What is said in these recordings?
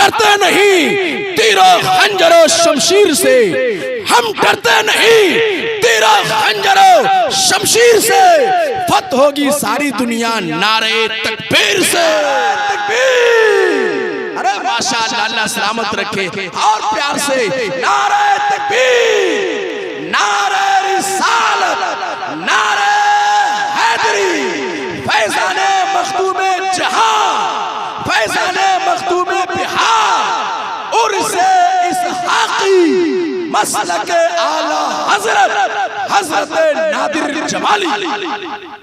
डरते नहीं तीरों खंजरों शमशीर से, हम डरते नहीं तीरों खंजरों शमशीर से। फत होगी सारी दुनिया नारे तकबीर से। तकबीर, अरे माशाअल्लाह, अल्लाह सलामत रखे। और प्यार से नारे तकबीर, नारे रिसालत, नारे हैदरी, फैज़ाने मखदूमे जहां, फैज़ाने मखदूमे बिहार, उर्से इसहाक़ी मसलक आला हजरत, हजरत नादिर जमाली।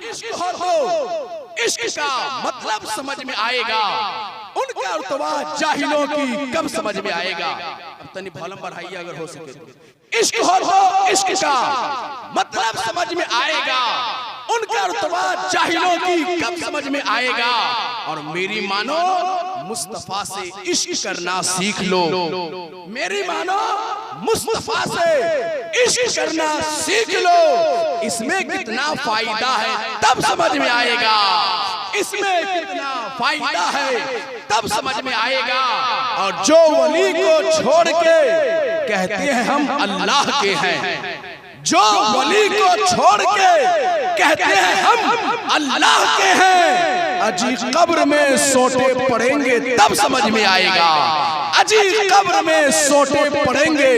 इश्क हो तो इश्क का मतलब समझ में आएगा, उनका अर्तवा जाहिलों की कब समझ में आएगा। अब तनी भलम बढ़ाइए अगर हो सके। इश्क हो तो इश्क का मतलब समझ में आएगा, उनका अर्तवा जाहिलों की कब समझ में आएगा। और मेरी मानो मुस्तफा से इश्क करना सीख लो, मेरी मानो मुस्तफा से इश्क करना सीख लो। इसमें कितना फायदा है तब समझ में आएगा, इसमें कितना फायदा है तब समझ में आएगा। और जो वली को छोड़ के कहते हैं हम अल्लाह के हैं, जो वली को छोड़ के कहते हैं हम अल्लाह के हैं, अजी कब्र में सोटे पड़ेंगे तब समझ में आएगा, अजी कब्र में सोटे पड़ेंगे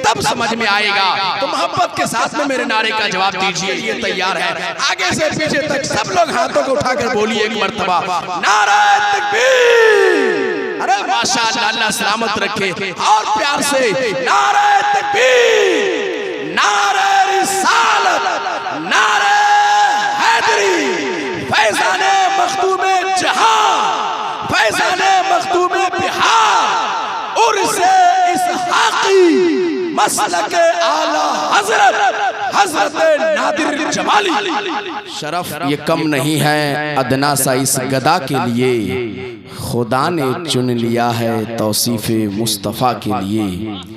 तब समझ में आएगा। तो मोहब्बत के साथ में मेरे नारे का जवाब दीजिए, ये तैयार है। आगे से पीछे तक सब लोग हाथों को उठाकर बोलिए एक मर्तबा, नारा तकबीर। अरे माशाअल्लाह, अल्लाह सलामत रखे। और प्यार से नारा तकबीर, नारा रिसालत, नारा हैदरी, फैज़ाने मखदूमे जहां, फैज़ाने मखदूमे बिहार, उर्से इसहाक़ी मसलक आला हजरत, हजरत नादिर जमाली। शरफ ये कम नहीं है अदना सा इस गदा के लिए, खुदा ने चुन लिया है तौसीफ़े मुस्तफ़ा के लिए।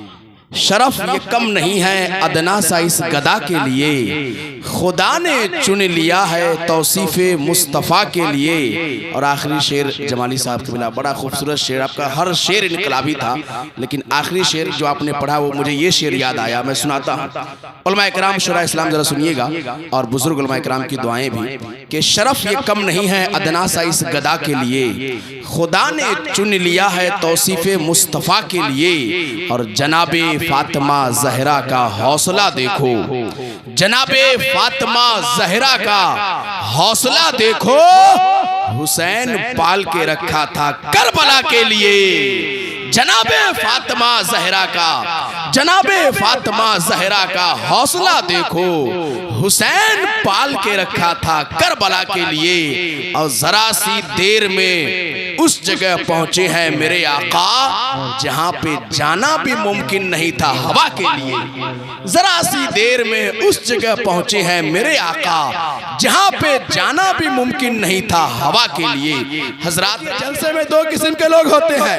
शरफ ये कम नहीं है अदना सा इस गदा के लिए, खुदा ने चुन लिया है तौसीफ़े मुस्तफ़ा के लिए। और आखिरी शेर जमाली साहब के बिना, बड़ा खूबसूरत शेर, आपका हर शेर इनकलाबी था, लेकिन आखिरी शेर जो आपने पढ़ा वो मुझे ये शेर याद आया, मैं सुनाता हूँ। उलमाए किराम शुरा इस्लाम जरा सुनिएगा, और बुजुर्ग उलमाए किराम की दुआएं भी, कि शरफ ये कम नहीं है अदना सा इस गदा के लिए, खुदा ने चुन लिया है तौसीफ़े मुस्तफ़ा के लिए। और जनाबे फातिमा ज़हरा का हौसला देखो, जनाबे फातिमा ज़हरा का हौसला देखो, हुसैन पाल के रखा था करबला के लिए। जनाबे फातिमा ज़हरा का, जनाबे फातिमा ज़हरा का हौसला देखो, हुसैन पाल के रखा था करबला के लिए। और जरा सी देर में उस जगह पहुंचे हैं मेरे आका जहां पे जाना भी मुमकिन नहीं था हवा के लिए। जरा सी देर में उस जगह पहुंचे हैं मेरे आका जहां पे जाना भी मुमकिन नहीं था हवा के लिए। हजरात, जलसे में दो किस्म के लोग होते हैं,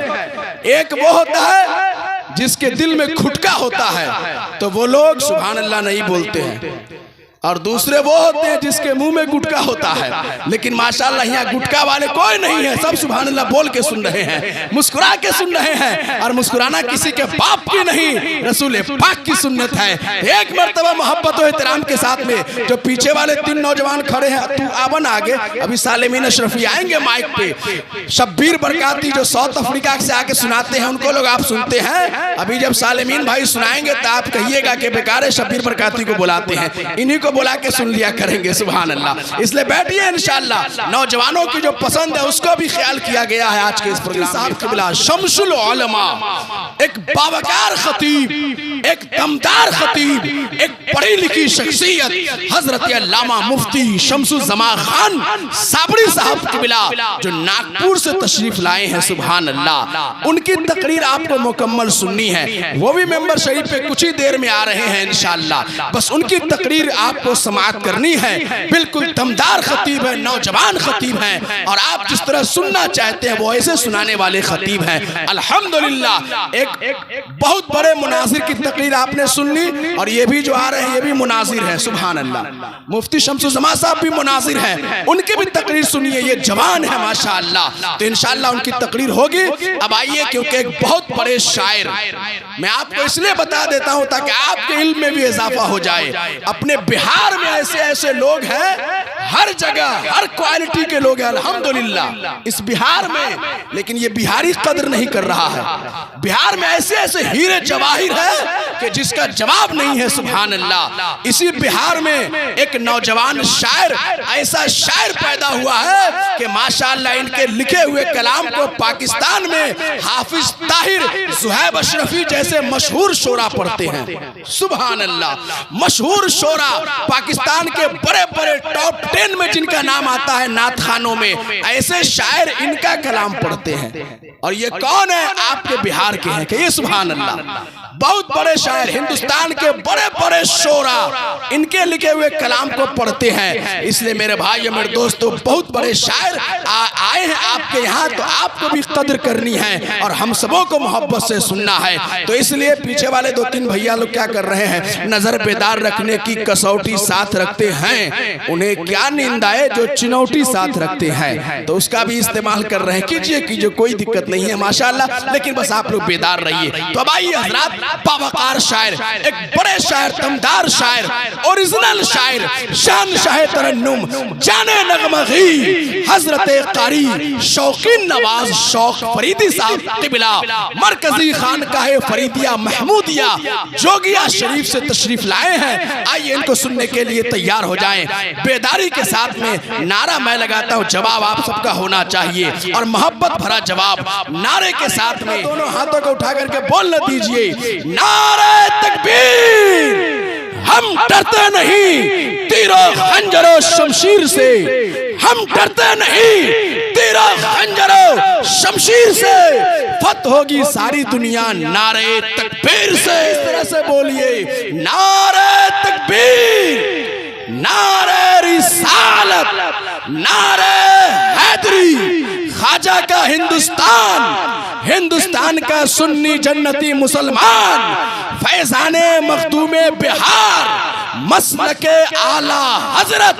एक वो होता है जिसके दिल में खुटका होता है तो वो लोग सुभान अल्लाह नहीं बोलते हैं, और दूसरे वो होते हैं जिसके मुंह में गुटका होता है। लेकिन माशाअल्लाह यहाँ गुटका वाले कोई नहीं है, सब सुभान अल्लाह बोल के सुन रहे हैं, मुस्कुरा के सुन रहे हैं। और मुस्कुराना किसी के बाप की नहीं, रसूल पाक की सुन्नत है। एक मर्तबा मोहब्बत और एहतराम के साथ में जो पीछे वाले तीन नौजवान खड़े हैं, तू आवन आगे, अभी सालेमीन अशरफी आएंगे माइक पे, शब्बीर बरकाती जो साउथ अफ्रीका से आके सुनाते हैं उनको लोग आप सुनते हैं। अभी जब सालेमीन भाई सुनाएंगे तो आप कहिएगा कि बेकार है शब्बीर बरकाती को बुलाते हैं, इन्हीं को बुला के सुन लिया करेंगे। सुभान अल्लाह। इसलिए बैठिए, इंशाअल्लाह नौजवानों की जो पसंद है उसको भी ख्याल किया गया है आज के इस प्रोग्राम साहब के बिला। शमसुल उलमा, एक बावकार खतीब, एक दमदार खतीब, एक पढ़ी लिखी शख्सियत हजरत अल्लामा मुफ्ती शमसुज़्ज़मा खान साबरी साहब के बिला जो नागपुर से तशरीफ लाए हैं। सुभान अल्लाह। उनकी तकरीर आपको मुकम्मल सुननी है, वो भी मेंबर शरीफ पे कुछ ही देर में आ रहे हैं इंशाअल्लाह। बस उनकी तकरीर आपको समाअत करनी है। बिल्कुल दमदार खतीब है, नौजवान खतीब हैं, और आप जिस तरह सुनना चाहते हैं वो ऐसे सुनाने वाले खतीब हैं। अल्हम्दुलिल्लाह। एक बहुत बड़े मुनाजिर की तकरीर आपने सुन ली, और ये भी जो आ रहे हैं ये भी मुनाजिर है। सुभान अल्लाह, मुफ्ती शम्सुज़्ज़मा साहब भी मुनाजिर हैं, उनकी भी तकरीर सुनिए। ये जवान है माशाअल्लाह, तो इंशाअल्लाह उनकी तकरीर होगी। अब आइए, क्योंकि एक बहुत बड़े शायर, मैं आपको इसलिए बता देता हूं ताकि आपके इल्म में भी इजाफा हो जाए। अपने बिहार में ऐसे ऐसे लोग हैं, हर जगह हर क्वालिटी के लोग हैं अल्हम्दुलिल्लाह इस बिहार में, लेकिन ये बिहारी कदर नहीं कर रहा है। बिहार में ऐसे ऐसे हीरे जवाहिर है कि जिसका जवाब नहीं है। सुभान अल्लाह, इसी बिहार में एक नौजवान शायर, ऐसा शायर पैदा हुआ है कि माशाअल्लाह इनके लिखे हुए कलाम को पाकिस्तान में हाफिज ताहिर, सुहैब अशरफी जैसे मशहूर शोरा पढ़ते हैं। सुभान अल्लाह, मशहूर शोरा पाकिस्तान के बड़े बड़े टॉप 10 में जिनका नाम आता है नात खानों में, ऐसे शायर इनका कलाम पढ़ते हैं। और ये कौन है? आपके बिहार के हैं कि ये सुभान अल्लाह, बहुत बड़े शायर, हिंदुस्तान के बड़े बड़े शोरा इनके लिखे हुए कलाम को पढ़ते हैं। इसलिए मेरे भाई और मेरे दोस्तों, बहुत बड़े शायर आए हैं आपके यहाँ, तो आपको भी कदर करनी है और हम सबों को मोहब्बत से सुनना है। तो इसलिए पीछे वाले 2-3 भैया लोग क्या कर रहे हैं, नजर बेदार रखने की कसौटी साथ रखते हैं, उन्हें क्या नींद आए जो चिनौटी साथ रखते हैं, तो उसका भी इस्तेमाल कर रहे हैं। कीजिए, कोई दिक्कत नहीं है माशाअल्लाह, लेकिन बस आप लोग बेदार रहिए। तो अब आइए हजरात, बावकार शायर, एक बड़े शायर, दमदार शायर, ओरिजिनल शायर, शानशाह तरन्नुम, जाने नगमगी, हजरत कारी शौकीन नवाज शौक फरीदी साहब क़िबला, मरकजी खानकाह फरीदिया महमूदिया जोगिया शरीफ से तशरीफ लाए हैं। आइए इनको सुनने के लिए तैयार हो जाएं। बेदारी के साथ में नारा मैं लगाता हूँ, जवाब आप सबका होना चाहिए, और मोहब्बत भरा जवाब नारे के साथ में दोनों हाथों को उठा करके बोलने दीजिए, नारे तकबीर, हम डरते नहीं तीरों खंजरों शमशीर से, हम डरते नहीं तीरों खंजरों शमशीर से, फत होगी सारी दुनिया नारे तकबीर से। इस तरह से बोलिए, नारे तकबीर, नारे रिसालत, नारे हैदरी, ख्वाजा का हिंदुस्तान, हिंदुस्तान का सुन्नी जन्नती मुसलमान, फैजाने मखदूमे बिहार, मसलके आला हजरत,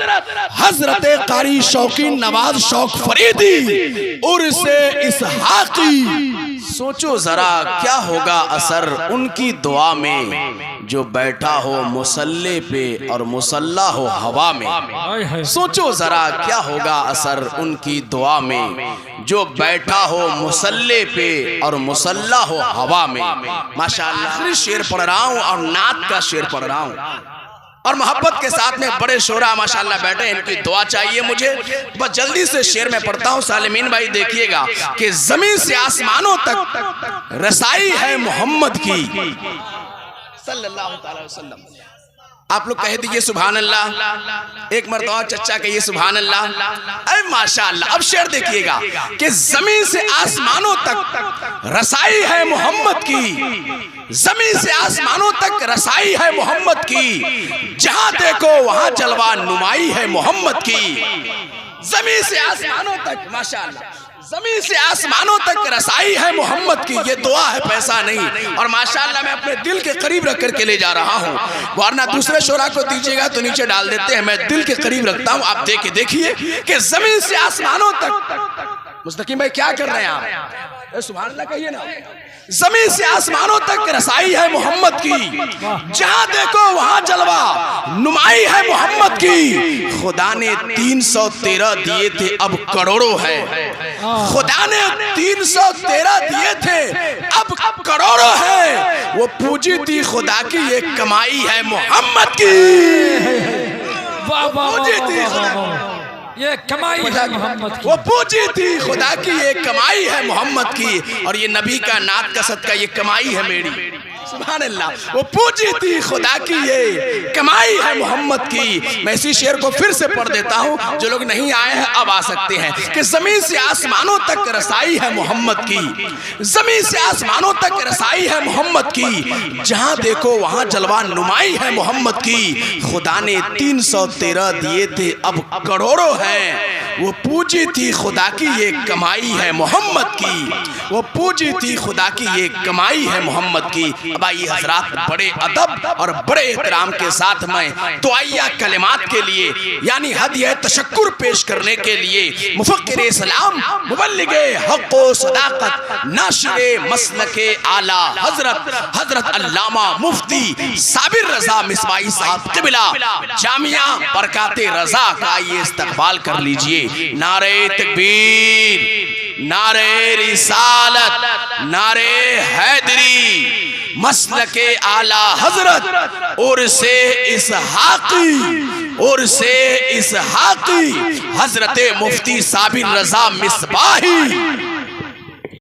हजरत कारी शौकीन नवाज शौक फरीदी उर्से इसहाकी। सोचो जरा क्या होगा असर उनकी दुआ में, जो बैठा हो मुसल्ले पे और मुसल्ला हो हवा में। सोचो जरा क्या होगा असर उनकी दुआ में, जो बैठा हो मुसल्ले पे और मुसल्ला हो हवा में। माशाअल्लाह, शेर पढ़ रहा हूँ और नात का शेर पढ़ रहा हूँ, और मोहब्बत के साथ में बड़े शोरा माशाअल्लाह बैठे, इनकी दुआ चाहिए मुझे। बस जल्दी से शेर में पढ़ता हूँ। सालिमीन भाई देखिएगा कि जमीन से आसमानों तक रसाई है मोहम्मद की सल्लल्लाहु अलैहि वसल्लम। आप लोग कह दीजिए सुभान अल्लाह, एक मरतबा चच्चा कहिए सुभान अल्लाह। अरे माशाअल्लाह, अब शेर देखिएगा कि जमीन से आसमानों तक रसाई है मोहम्मद की, जमीन से आसमानों तक रसाई है मोहम्मद की, जहां देखो वहां जलवा नुमाई है मोहम्मद की। जमीन से आसमानों तक, माशाअल्लाह, जमीन से आसमानों तक रसाई है मोहम्मद की। ये दुआ है, पैसा नहीं। और माशाअल्लाह मैं अपने दिल के करीब रख करके ले जा रहा हूँ, वरना दूसरे शोरा को दीजिएगा तो नीचे डाल देते हैं। मैं दिल के करीब रखता हूँ। आप देखिए कि जमीन से आसमानों तक, मुस्तकीम भाई क्या कर रहे हैं आप? सुभान अल्लाह कहिए ना। जमीन से आसमानों तक रसाई है मोहम्मद की, जहां देखो वहां जलवा नुमाई है मोहम्मद की। खुदा ने 313 दिए थे, अब करोड़ों है। खुदा ने 313 दिए थे, अब करोड़ों है। वो पूजी थी खुदा की ये कमाई है मोहम्मद की। पूजी थी खुदा, ये कमाई है मोहम्मद की। वो पूजी थी खुदा की ये कमाई है मोहम्मद की, और ये नबी का नात का सदका ये कमाई है मेरी। सुभान अल्लाह, वो पूजी थी खुदा की ये कमाई है मोहम्मद की। मैं इसी शेर को फिर से पढ़ देता हूँ, जो लोग नहीं आए हैं अब आ सकते हैं। कि जमीन से आसमानों तक रसाई है मोहम्मद की, जमीन से आसमानों तक रसाई है मोहम्मद की, जहां देखो वहां जलवा नुमाई है मोहम्मद की। खुदा ने 313 दिए थे, अब करोड़ों हैं। वो पूजी थी खुदा की ये कमाई है मोहम्मद की, वो पूजी थी खुदा की ये कमाई है मोहम्मद की। अब आइए हजरात, बड़े अदब और बड़े एहतराम के साथ मैं दुआया कलिमात के लिए यानी हदिया तशक्कुर पेश करने के लिए मुफक्किर इस्लाम, मुबल्लिगे हक़ व सदाकत, नाशिरे मसलके आला हजरत अल्लामा मुफ्ती साबिर रजा मिसबाही साहब क़िबला जामिया बरकाते रजा का ये इस्तक़बाल कर लीजिए। नारे तकबीर, नारे रिसालत, नारे हैदरी, मसलके आला हजरत और से इसहाक़ी हजरत मुफ्ती साबिर रजा मिसबाही